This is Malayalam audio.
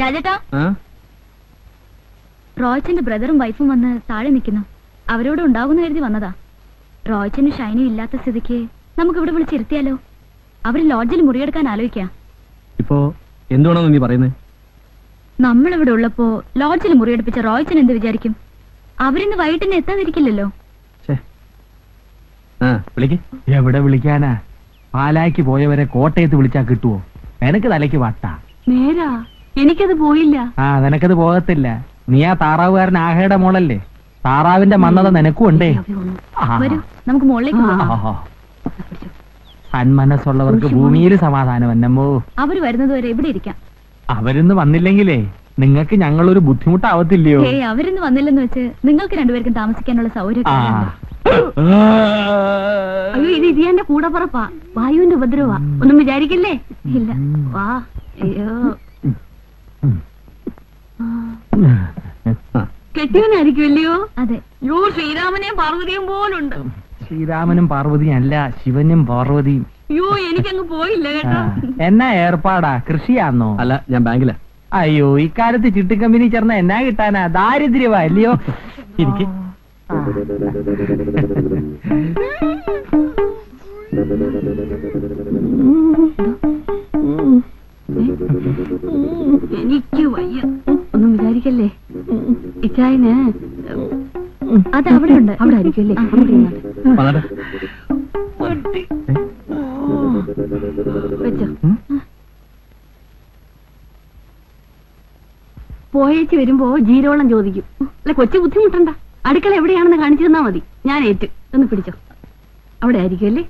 രാജേട്ടാ, റോയ്ച്ചന്റെ ബ്രദറും വൈഫും വന്ന് താഴെ നിൽക്കുന്നു. അവരോട് ഉണ്ടാകുന്ന കരുതി വന്നതാ. റോയ്ച്ചന് ഷൈനും ഇല്ലാത്ത സ്ഥിതിക്ക് നമുക്ക് ഇവിടെ വിളിച്ചിരുത്തിയാലോ? അവര് ലോഡ്ജിൽ മുറിയെടുക്കാൻ ആലോചിക്കാം. ഇപ്പോ എന്തുവാണെന്ന് നീ പറയുന്നത്? നമ്മളിവിടെ ഉള്ളപ്പോ ലോഡ്ജിൽ മുറിയെടുപ്പിച്ച റോയ്ച്ചൻ എന്ത് വിചാരിക്കും? അവരിന്ന് വൈകിട്ടിന് എത്താതിരിക്കില്ലല്ലോ. എവിടെ വിളിക്കാനാ? പാലായ്ക്ക് പോയവരെ കോട്ടയത്ത് വിളിച്ചാ കിട്ടുവോ? എനക്ക് തലയ്ക്ക് വട്ടാ. നേരാ, എനിക്കത് പോയില്ല. നിനക്കത് പോകത്തില്ല. നീ ആ താറാവുകാരൻ ആഹയുടെ മോളല്ലേ? താറാവിന്റെ മന്നത നിനക്കും ഉണ്ടേ. നമുക്ക് മുകളിലേക്ക് സന്മനസ്സുള്ളവർക്ക് ഭൂമിയിൽ സമാധാനം എന്നമ്മോ. അവര് വരുന്നത് വരെ ഇവിടെ ഇരിക്കാം. അവരിന്ന് വന്നില്ലെങ്കിലേ നിങ്ങൾക്ക് ഞങ്ങളൊരു ബുദ്ധിമുട്ടാവത്തില്ലയോ? അവരിന്ന് വന്നില്ലെന്ന് വെച്ച് നിങ്ങൾക്ക് രണ്ടുപേർക്കും താമസിക്കാനുള്ള സൗകര്യം. അയ്യോ, ഇത് ഇതിയാന്റെ കൂടെ പറപ്പാ. വായുവിന്റെ ഉപദ്രവാ. ഒന്നും വിചാരിക്കല്ലേ? ഇല്ല, വാ. അയ്യോ, കെട്ടിയവനായിരിക്കുമല്ലയോ? അതെ. യോ, ശ്രീരാമനെയും പാർവതിയും പോലുണ്ട്. ശ്രീരാമനും പാർവതിയും അല്ല, ശിവനും പാർവതിയും. അയ്യോ, എനിക്കങ്ങ് പോയില്ല കേട്ടോ. എന്നാ ഏർപ്പാടാ? കൃഷിയാന്നോ? അല്ല, ഞാൻ ബാങ്കിലാ. അയ്യോ, ഇക്കാലത്ത് ചിട്ടിക്കമ്പനി ചേർന്ന എന്നാ കിട്ടാനാ? ദാരിദ്ര്യവാ അല്ലയോ? എനിക്ക് എനിക്ക് വയ്യ. ഒന്നും വിചാരിക്കല്ലേ. ഇച്ചായന് അത് അവിടെ ഉണ്ട്. അവിടെ ആയിരിക്കുമല്ലേ? വെച്ചോ. പോയേച്ച് വരുമ്പോ ജീരോളം ചോദിക്കും. അല്ല, കൊച്ചു ബുദ്ധിമുട്ടണ്ട. അടുക്കള എവിടെയാണെന്ന് കാണിച്ചു തന്നാ മതി. ഞാൻ ഏറ്റു. ഒന്ന് പിടിച്ചോ. അവിടെ ആയിരിക്കും അല്ലേ?